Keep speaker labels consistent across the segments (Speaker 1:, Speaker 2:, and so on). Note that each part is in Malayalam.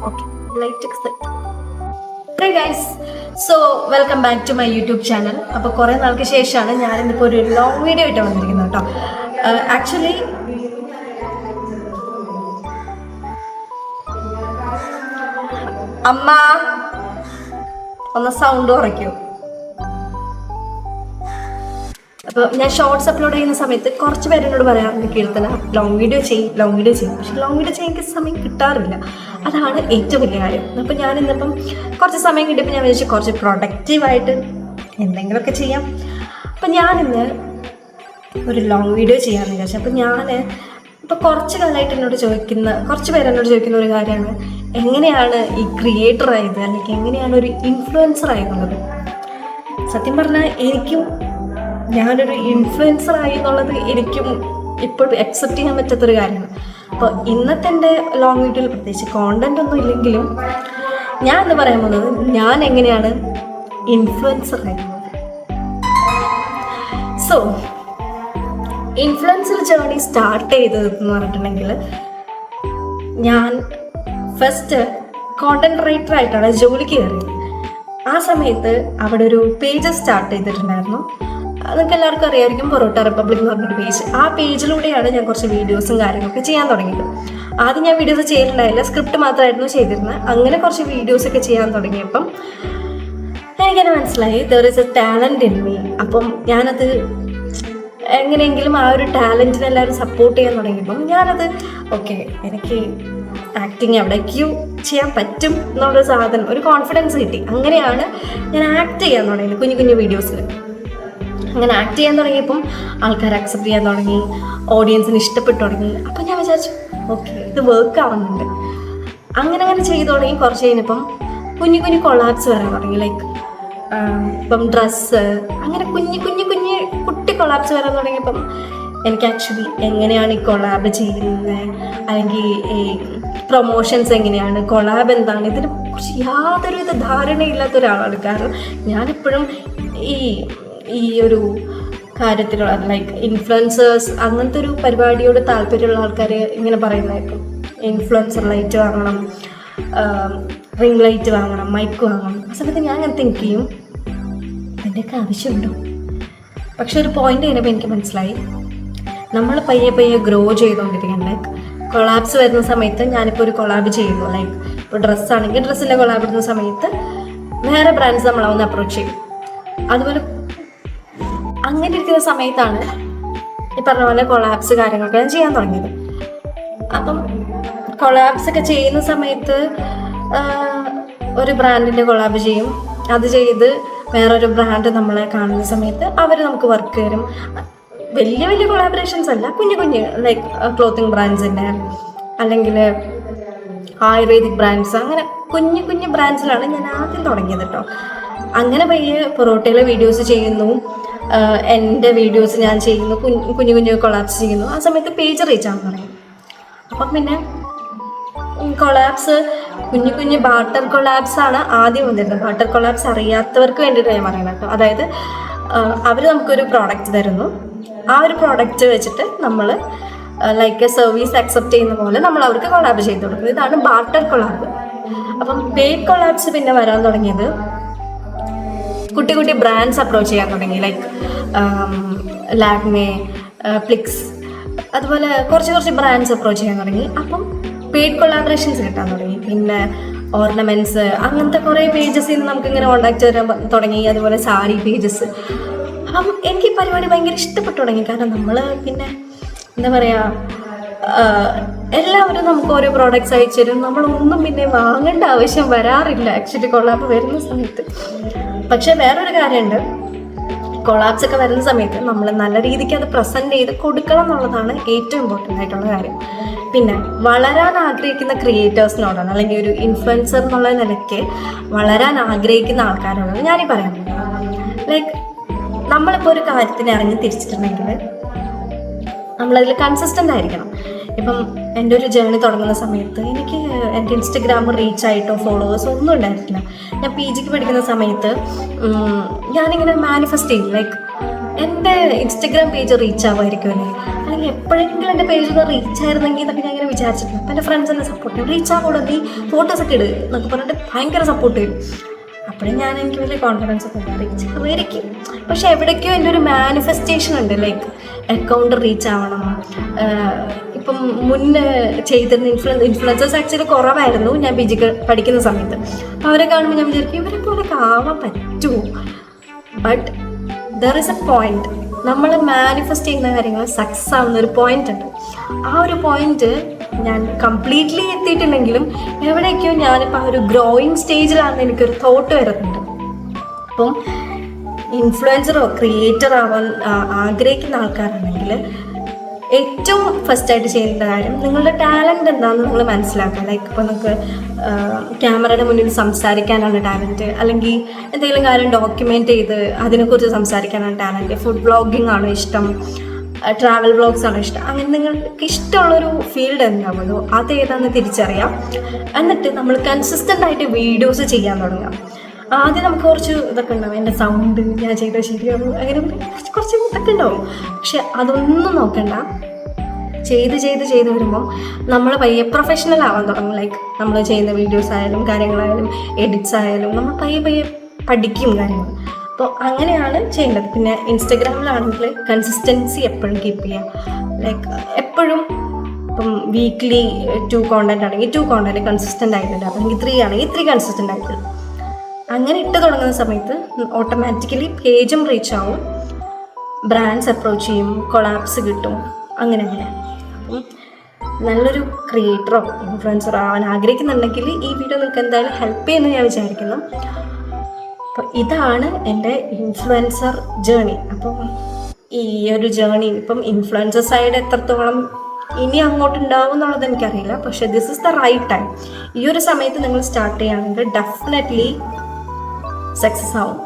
Speaker 1: Okay, light set. Hey guys, so welcome back to my YouTube channel. അപ്പോൾ കുറേ നാൾക്ക് ശേഷമാണ് ഞാനിന്നിപ്പോൾ ഒരു ലോങ് വീഡിയോ ആയിട്ട് വന്നിരിക്കുന്നത് കേട്ടോ. ആക്ച്വലി അമ്മ ഒന്ന് സൗണ്ട് കുറയ്ക്കൂ. അപ്പോൾ ഞാൻ ഷോർട്സ് അപ്ലോഡ് ചെയ്യുന്ന സമയത്ത് കുറച്ച് പേരെന്നോട് പറയാറുണ്ട് കീർത്തന ലോങ് വീഡിയോ ചെയ്യും. പക്ഷെ ലോങ് വീഡിയോ ചെയ്യാൻ എനിക്ക് സമയം കിട്ടാറില്ല. അതാണ് ഏറ്റവും വലിയ കാര്യം. അപ്പോൾ ഞാൻ ഇന്നിപ്പം കുറച്ച് സമയം കിട്ടിയപ്പോൾ ഞാൻ വിചാരിച്ചു കുറച്ച് പ്രൊഡക്റ്റീവായിട്ട് എന്തെങ്കിലുമൊക്കെ ചെയ്യാം. അപ്പം ഞാനിന്ന് ഒരു ലോങ് വീഡിയോ ചെയ്യാമെന്ന് വിചാരിച്ചു. അപ്പം ഇപ്പോൾ കുറച്ച് കാലമായിട്ട് കുറച്ച് പേരെന്നോട് ചോദിക്കുന്ന ഒരു കാര്യമാണ് എങ്ങനെയാണ് ഈ ക്രിയേറ്റർ ആയത്, അല്ലെങ്കിൽ എങ്ങനെയാണ് ഒരു ഇൻഫ്ലുവൻസർ ആയെന്നുള്ളത്. സത്യം പറഞ്ഞാൽ ഞാനൊരു ഇൻഫ്ലുവൻസർ ആയി എന്നുള്ളത് എനിക്കും ഇപ്പോൾ അക്സെപ്റ്റ് ചെയ്യാൻ പറ്റാത്തൊരു കാര്യമാണ്. അപ്പോൾ ഇന്നത്തെ എൻ്റെ ലോങ് വീഡിയോയിൽ പ്രത്യേകിച്ച് കോണ്ടൻ്റ് ഒന്നും ഇല്ലെങ്കിലും ഞാൻ എന്ന് പറയാൻ പോകുന്നത് ഞാൻ എങ്ങനെയാണ് ഇൻഫ്ലുവൻസർ ആയിരുന്നത്. സോ ഇൻഫ്ലുവൻസർ ജേർണി സ്റ്റാർട്ട് ചെയ്തതെന്ന് പറഞ്ഞിട്ടുണ്ടെങ്കിൽ ഞാൻ ഫസ്റ്റ് കോണ്ടന്റ് റൈറ്റർ ആയിട്ടാണ് ജോലിക്ക് കയറിയത്. ആ സമയത്ത് അവിടെ ഒരു പേജ് സ്റ്റാർട്ട് ചെയ്തിട്ടുണ്ടായിരുന്നു. അതൊക്കെ എല്ലാവർക്കും അറിയാമായിരിക്കും, പൊറോട്ട റിപ്പബ്ലിക് എന്ന് പറഞ്ഞൊരു പേജ്. ആ പേജിലൂടെയാണ് ഞാൻ കുറച്ച് വീഡിയോസും കാര്യങ്ങളൊക്കെ ചെയ്യാൻ തുടങ്ങിയത്. ആദ്യം ഞാൻ വീഡിയോസ് ചെയ്തിട്ടുണ്ടായില്ല, സ്ക്രിപ്റ്റ് മാത്രമായിരുന്നു ചെയ്തിരുന്നത്. അങ്ങനെ കുറച്ച് വീഡിയോസൊക്കെ ചെയ്യാൻ തുടങ്ങിയപ്പം എനിക്കെന്നെ മനസ്സിലായി there is A talent in me. അപ്പം ഞാനത് എങ്ങനെയെങ്കിലും ആ ഒരു ടാലൻറ്റിനെ എല്ലാവരും സപ്പോർട്ട് ചെയ്യാൻ തുടങ്ങിയപ്പം ഞാനത് ഓക്കെ എനിക്ക് ആക്ടിങ് എവിടേക്കും ചെയ്യാൻ പറ്റും എന്നുള്ളൊരു സാധനം, ഒരു കോൺഫിഡൻസ് കിട്ടി. അങ്ങനെയാണ് ഞാൻ ആക്ട് ചെയ്യാൻ തുടങ്ങിയത് കുഞ്ഞു കുഞ്ഞു വീഡിയോസിൽ. അങ്ങനെ ആക്ട് ചെയ്യാൻ തുടങ്ങിയപ്പം ആൾക്കാർ അക്സെപ്റ്റ് ചെയ്യാൻ തുടങ്ങി, ഓഡിയൻസിന് ഇഷ്ടപ്പെട്ടു തുടങ്ങി. അപ്പം ഞാൻ വിചാരിച്ചു ഓക്കെ ഇത് വർക്ക് ആവുന്നുണ്ട്. അങ്ങനെ ചെയ്തു തുടങ്ങി. കുറച്ച് കഴിഞ്ഞപ്പം കുഞ്ഞു കുഞ്ഞു കൊളാബ്സ് വരാൻ തുടങ്ങി. ലൈക്ക് ഇപ്പം ഡ്രസ്സ്, അങ്ങനെ കുട്ടി കൊളാബ്സ് വരാൻ തുടങ്ങിയപ്പം എനിക്ക് ആക്ച്വലി എങ്ങനെയാണ് ഈ കൊളാബ് ചെയ്യുന്നത്, അല്ലെങ്കിൽ ഈ പ്രൊമോഷൻസ് എങ്ങനെയാണ്, കൊളാബ് എന്താണ്, ഇതിനെ കുറിച്ച് യാതൊരുവിധ ധാരണയില്ലാത്ത ഒരാളാണ്. കാരണം ഞാനിപ്പോഴും ഈ ഒരു കാര്യത്തിലുള്ള ലൈക്ക് ഇൻഫ്ലുവൻസേഴ്സ് അങ്ങനത്തെ ഒരു പരിപാടിയോട് താല്പര്യമുള്ള ആൾക്കാർ ഇങ്ങനെ പറയുന്നതായിരിക്കും ഇൻഫ്ലുവൻസർ ലൈറ്റ് വാങ്ങണം, റിംഗ് ലൈറ്റ് വാങ്ങണം, മൈക്ക് വാങ്ങണം. ആ സമയത്ത് ഞാൻ അങ്ങനെ തിങ്ക് ചെയ്യും അതിൻ്റെയൊക്കെ ആവശ്യമുണ്ടോ. പക്ഷെ ഒരു പോയിന്റ് കഴിഞ്ഞപ്പോൾ എനിക്ക് മനസ്സിലായി നമ്മൾ പയ്യെ ഗ്രോ ചെയ്തുകൊണ്ടിരിക്കുകയാണ്. ലൈക്ക് കൊളാബ്സ് വരുന്ന സമയത്ത് ഞാനിപ്പോൾ ഒരു കൊളാബ് ചെയ്യുന്നു, ലൈക്ക് ഇപ്പോൾ ഡ്രസ്സാണെങ്കിൽ ഡ്രസ്സിൻ്റെ കൊളാബ് ഇടുന്ന സമയത്ത് വേറെ ബ്രാൻഡ്സ് നമ്മളാവുന്ന അപ്രോച്ച് ചെയ്യും. അതുപോലെ അങ്ങനെ ഇരിക്കുന്ന സമയത്താണ് ഈ പറഞ്ഞ പോലെ കൊളാബ്സ് കാര്യങ്ങളൊക്കെ ഞാൻ ചെയ്യാൻ തുടങ്ങിയത്. അപ്പം കൊളാബ്സ് ഒക്കെ ചെയ്യുന്ന സമയത്ത് ഒരു ബ്രാൻഡിൻ്റെ കൊളാബ് ചെയ്യും. അത് ചെയ്ത് വേറൊരു ബ്രാൻഡ് നമ്മളെ കാണുന്ന സമയത്ത് അവർ നമുക്ക് വർക്ക് തരും. വലിയ കൊളാബറേഷൻസ് അല്ല, കുഞ്ഞു ലൈക്ക് ക്ലോത്തിങ് ബ്രാൻഡ്സിൻ്റെ അല്ലെങ്കിൽ ആയുർവേദിക് ബ്രാൻഡ്സ്, അങ്ങനെ കുഞ്ഞു ബ്രാൻഡ്സിലാണ് ഞാൻ ആദ്യം തുടങ്ങിയത് കേട്ടോ. അങ്ങനെ പയ്യെ പൊറോട്ടയിലെ വീഡിയോസ് ചെയ്യുന്നു, എൻ്റെ വീഡിയോസ് ഞാൻ ചെയ്യുന്നു, കുഞ്ഞു കൊളാബ്സ് ചെയ്യുന്നു. ആ സമയത്ത് പേജ് റീച്ച് ആവാൻ തുടങ്ങി. അപ്പം പിന്നെ കൊളാബ്സ് കുഞ്ഞു ബാട്ടർ കൊളാബ്സാണ് ആദ്യം വന്നിരുന്നത്. ബാട്ടർ കൊളാബ്സ് അറിയാത്തവർക്ക് വേണ്ടിയിട്ട് ഞാൻ പറയണം കേട്ടോ. അതായത് അവർ നമുക്കൊരു പ്രോഡക്റ്റ് തരുന്നു, ആ ഒരു പ്രോഡക്റ്റ് വെച്ചിട്ട് നമ്മൾ ലൈക്ക് എ സർവീസ് അക്സെപ്റ്റ് ചെയ്യുന്ന പോലെ നമ്മൾ അവർക്ക് കൊളാബ് ചെയ്ത് കൊടുക്കുന്നത്. ഇതാണ് ബാട്ടർ കൊളാബ്. അപ്പം പെയ്ഡ് കൊളാബ്സ് പിന്നെ വരാൻ തുടങ്ങിയത് കുട്ടി ബ്രാൻഡ്സ് അപ്രോച്ച് ചെയ്യാൻ തുടങ്ങി. ലൈക്ക് ലാക്മേ, പ്ലിക്സ്, അതുപോലെ കുറച്ച് ബ്രാൻഡ്സ് അപ്രോച്ച് ചെയ്യാൻ തുടങ്ങി. അപ്പം പെയ്ഡ് കൊളാബറേഷൻസ് കിട്ടാൻ തുടങ്ങി. പിന്നെ ഓർണമെൻറ്റ്സ്, അങ്ങനത്തെ കുറേ പേജസിൽ നിന്ന് നമുക്കിങ്ങനെ കോണ്ടാക്ട് വരാൻ തുടങ്ങി. അതുപോലെ സാരി പേജസ്. അപ്പം എനിക്ക് ഈ പരിപാടി ഭയങ്കര ഇഷ്ടപ്പെട്ടു തുടങ്ങി. കാരണം നമ്മൾ പിന്നെ എന്താ പറയുക, എല്ലാവരും നമുക്ക് ഓരോ പ്രോഡക്റ്റ്സ് അയച്ചു തരും. നമ്മളൊന്നും പിന്നെ വാങ്ങേണ്ട ആവശ്യം വരാറില്ല ആക്ച്വലി കൊളാബ് വരുന്ന സമയത്ത്. പക്ഷേ വേറൊരു കാര്യമുണ്ട്, കൊളാബ്സ് ഒക്കെ വരുന്ന സമയത്ത് നമ്മൾ നല്ല രീതിക്ക് അത് പ്രസൻറ്റ് ചെയ്ത് കൊടുക്കണം എന്നുള്ളതാണ് ഏറ്റവും ഇമ്പോർട്ടൻ്റ് ആയിട്ടുള്ള കാര്യം. പിന്നെ വളരാൻ ആഗ്രഹിക്കുന്ന ക്രിയേറ്റേഴ്സിനോടാണ്, അല്ലെങ്കിൽ ഒരു ഇൻഫ്ലുവൻസർ എന്നുള്ള നിലയ്ക്ക് വളരാൻ ആഗ്രഹിക്കുന്ന ആൾക്കാരോടാണ് ഞാനീ പറയാൻ പോകുന്നത്. ലൈക്ക് നമ്മളിപ്പോൾ ഒരു കാര്യത്തിന് ഇറങ്ങി തിരിച്ചിട്ടുണ്ടെങ്കിൽ നമ്മളതിൽ കൺസിസ്റ്റൻ്റ് ആയിരിക്കണം. ഇപ്പം എൻ്റെ ഒരു ജേർണി തുടങ്ങുന്ന സമയത്ത് എനിക്ക് എൻ്റെ ഇൻസ്റ്റഗ്രാം റീച്ചായിട്ടോ ഫോളോവേഴ്സോ ഒന്നും ഉണ്ടായിരുന്നില്ല. ഞാൻ PGക്ക് പഠിക്കുന്ന സമയത്ത് ഞാനിങ്ങനെ മാനിഫെസ്റ്റ് ചെയ്യും, ലൈക്ക് എൻ്റെ ഇൻസ്റ്റഗ്രാം പേജ് റീച്ച് ആവുമായിരിക്കുമല്ലേ, അല്ലെങ്കിൽ എപ്പോഴെങ്കിലും എൻ്റെ പേജ് ഒന്ന് റീച്ച് ആയിരുന്നെങ്കിൽ എന്നൊക്കെ ഞാൻ ഇങ്ങനെ വിചാരിച്ചിട്ടുണ്ട്. അപ്പോൾ എൻ്റെ ഫ്രണ്ട്സ് എന്നെ സപ്പോർട്ട് ചെയ്യും, റീച്ച് ആകൂടെ നീ ഫോട്ടോസൊക്കെ ഇട് എന്നൊക്കെ പറഞ്ഞിട്ട് ഭയങ്കര സപ്പോർട്ട് ചെയ്യും. അപ്പോഴും എനിക്ക് വലിയ കോൺഫിഡൻസ് ഒക്കെ ഉണ്ട്, റീച്ച് ആയിരിക്കും. പക്ഷെ എവിടേക്കോ എൻ്റെ ഒരു മാനിഫെസ്റ്റേഷൻ ഉണ്ട്, ലൈക്ക് അക്കൗണ്ട് റീച്ച് ആവണം. ഇപ്പം മുന്നേ ചെയ്തിരുന്ന ഇൻഫ്ലുവൻസേഴ്സ് ആക്ച്വലി കുറവായിരുന്നു ഞാൻ PG പഠിക്കുന്ന സമയത്ത്. അപ്പോൾ അവരെ കാണുമ്പോൾ ഞാൻ വിചാരിക്കും ഇവരെ പോലെയൊക്കെ ആവാൻ പറ്റുമോ. But there is A point, നമ്മൾ മാനിഫെസ്റ്റ് ചെയ്യുന്ന കാര്യങ്ങൾ സക്സസ് ആവുന്ന ഒരു പോയിന്റ് ഉണ്ട്. ആ ഒരു പോയിന്റ് ഞാൻ കംപ്ലീറ്റ്ലി എത്തിയിട്ടുണ്ടെങ്കിലും എവിടേക്കോ ഞാനിപ്പോൾ ആ ഒരു ഗ്രോയിങ് സ്റ്റേജിലാണെന്ന് എനിക്കൊരു തോട്ട് വരുന്നുണ്ട്. അപ്പം ഇൻഫ്ലുവൻസറോ ക്രിയേറ്റർ ആവാൻ ആഗ്രഹിക്കുന്ന ആൾക്കാരാണെങ്കിൽ ഏറ്റവും ഫസ്റ്റായിട്ട് ചെയ്യേണ്ട കാര്യം നിങ്ങളുടെ ടാലൻറ്റ് എന്താണെന്ന് നിങ്ങൾ മനസ്സിലാക്കുക. ലൈക്ക് ഇപ്പോൾ നിങ്ങൾക്ക് ക്യാമറയുടെ മുന്നിൽ സംസാരിക്കാനാണ് ടാലൻറ്റ്, അല്ലെങ്കിൽ എന്തെങ്കിലും കാര്യം ഡോക്യുമെൻ്റ് ചെയ്ത് അതിനെക്കുറിച്ച് സംസാരിക്കാനാണ് ടാലൻറ്റ്, ഫുഡ് വ്ളോഗിങ് ആണോ ഇഷ്ടം, ട്രാവൽ വ്ളോഗ്സ് ആണോ ഇഷ്ടം, അങ്ങനെ നിങ്ങൾക്ക് ഇഷ്ടമുള്ളൊരു ഫീൽഡ് എന്താവുമല്ലോ അത് ഏതാണെന്ന് തിരിച്ചറിയാം. എന്നിട്ട് നമ്മൾ കൺസിസ്റ്റൻ്റ് ആയിട്ട് വീഡിയോസ് ചെയ്യാൻ തുടങ്ങാം. ആദ്യം നമുക്ക് കുറച്ച് ഇതൊക്കെ ഉണ്ടാവും, എൻ്റെ സൗണ്ട് ഞാൻ ചെയ്താൽ ശരിയാവും, അങ്ങനെ കുറച്ച് ഇതൊക്കെ ഉണ്ടാവും. പക്ഷെ അതൊന്നും നോക്കണ്ട, ചെയ്ത് വരുമ്പം നമ്മൾ പയ്യെ പ്രൊഫഷണൽ ആവാൻ തുടങ്ങും. ലൈക്ക് നമ്മൾ ചെയ്യുന്ന വീഡിയോസ് ആയാലും കാര്യങ്ങളായാലും എഡിറ്റ്സ് ആയാലും നമ്മൾ പയ്യെ പഠിക്കും കാര്യങ്ങൾ. അപ്പോൾ അങ്ങനെയാണ് ചെയ്യേണ്ടത്. പിന്നെ ഇൻസ്റ്റഗ്രാമിലാണെങ്കിൽ കൺസിസ്റ്റൻസി എപ്പോഴും കീപ്പ് ചെയ്യുക. ലൈക്ക് എപ്പോഴും ഇപ്പം വീക്ക്ലി 2 കോണ്ടന്റ് ആണെങ്കിൽ 2 കോണ്ടന്റ് കൺസിസ്റ്റൻ്റ് ആയിട്ടുണ്ട്, അല്ലെങ്കിൽ 3 ആണെങ്കിൽ 3 കൺസിസ്റ്റൻ്റ് ആയിട്ടുണ്ട്. അങ്ങനെ ഇട്ട് തുടങ്ങുന്ന സമയത്ത് ഓട്ടോമാറ്റിക്കലി പേജും റീച്ച് ആവും, ബ്രാൻഡ്സ് അപ്രോച്ച് ചെയ്യും, കൊളാബ്സ് കിട്ടും, അങ്ങനെ. അപ്പം നല്ലൊരു ക്രിയേറ്ററോ ഇൻഫ്ലുവൻസറോ ആവാൻ ആഗ്രഹിക്കുന്നുണ്ടെങ്കിൽ ഈ വീഡിയോ നിങ്ങൾക്ക് എന്തായാലും ഹെൽപ്പ് ചെയ്യുമെന്ന് ഞാൻ വിചാരിക്കുന്നു. അപ്പോൾ ഇതാണ് എൻ്റെ ഇൻഫ്ലുവൻസർ ജേണി. അപ്പം ഈ ഒരു ജേണി ഇപ്പം ഇൻഫ്ലുവൻസർ സൈഡ് എത്രത്തോളം ഇനി അങ്ങോട്ടുണ്ടാവും എന്നുള്ളത് എനിക്കറിയില്ല. പക്ഷേ this is the right time. ഈ ഒരു സമയത്ത് നിങ്ങൾ സ്റ്റാർട്ട് ചെയ്യുകയാണെങ്കിൽ ഡെഫിനറ്റ്ലി സക്സസ് ആവും.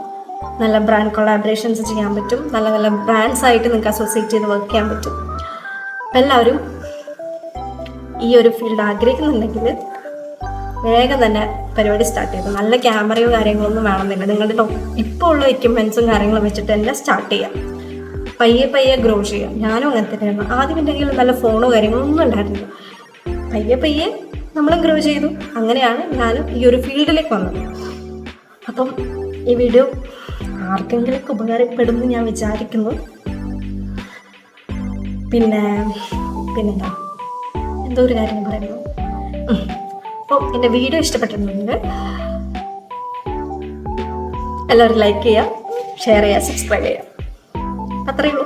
Speaker 1: നല്ല ബ്രാൻഡ് കൊളാബറേഷൻസ് ചെയ്യാൻ പറ്റും, നല്ല നല്ല ബ്രാൻഡ്സ് ആയിട്ട് നിങ്ങൾക്ക് അസോസിയേറ്റ് ചെയ്ത് വർക്ക് ചെയ്യാൻ പറ്റും. എല്ലാവരും ഈ ഒരു ഫീൽഡ് ആഗ്രഹിക്കുന്നുണ്ടെങ്കിൽ വേഗം തന്നെ പരിപാടി സ്റ്റാർട്ട് ചെയ്തു. നല്ല ക്യാമറയോ കാര്യങ്ങളൊന്നും വേണമെന്നില്ല, നിങ്ങളുടെ ഇപ്പോൾ ഉള്ള എക്യുപ്മെൻറ്റ്സും കാര്യങ്ങളും വെച്ചിട്ട് തന്നെ സ്റ്റാർട്ട് ചെയ്യാം. പയ്യെ ഗ്രോ ചെയ്യാം. ഞാനും അങ്ങനെ തന്നെയായിരുന്നു. ആദ്യം എന്തെങ്കിലും നല്ല ഫോണോ കാര്യങ്ങളൊന്നും ഉണ്ടായിരുന്നില്ല. പയ്യെ നമ്മളും ഗ്രോ ചെയ്തു. അങ്ങനെയാണ് ഞാനും ഈ ഒരു ഫീൽഡിലേക്ക് വന്നത്. അപ്പം ഈ വീഡിയോ ആർക്കെങ്കിലും ഉപകാരപ്പെടുമെന്ന് ഞാൻ വിചാരിക്കുന്നു. പിന്നെന്താ എന്തോ ഒരു കാര്യം പറയുന്നു. അപ്പോൾ എൻ്റെ വീഡിയോ ഇഷ്ടപ്പെട്ടിട്ടുണ്ടെങ്കിൽ എല്ലാവരും ലൈക്ക് ചെയ്യുക, ഷെയർ ചെയ്യുക, സബ്സ്ക്രൈബ് ചെയ്യുക. അത്രയേ ഉള്ളൂ.